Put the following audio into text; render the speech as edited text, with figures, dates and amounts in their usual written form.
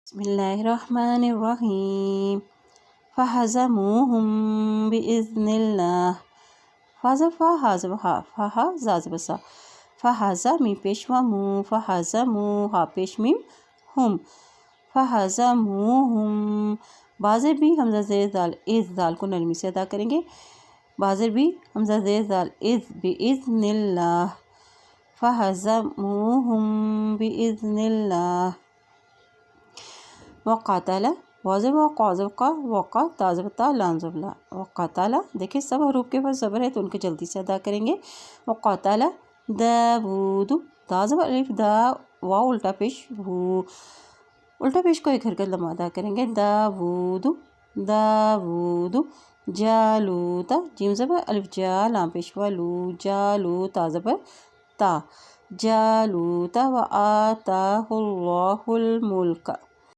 बिस्मिल्लाहिर्रहमानिर्रहीम। फहज़मूहुम बिइज़्निल्लाह। फ़ा हाज़ब हा फ़ा ज़ाज़ब सा फ़हज़ा मीम पेशवा मू फ़हज़मू हा पेश मीम हुम फ़हज़मूहुम। बाज़र भी हमज़ा ज़ेर दाल इज़ दाल को नरमी से अदा करेंगे। बाज़र भी हमज़ा ज़ेर दाल इज़ बिइज़्निल्लाह फ़हज़मूहुम बिइज़्निल्लाह। वक़ातला वाज़िब क़ाज़िब का वक़ा ताज़िब ता लाम ज़बला वक़ातला। देखिए सब हरूफ के पास ज़बर है तो उनके जल्दी से अदा करेंगे। वक़ातला दाऊद ताज़िब अलिफ दा वाव उल्टा पेश वू उल्टा पेश को एक हरकत लम्हा अदा करेंगे। दाऊद दाऊद जालूता जीम ज़बर अलिफ जा लाम पेश वालू जालूता ज़बर ता जालूता व आताहुल्लाहुल मुल्क।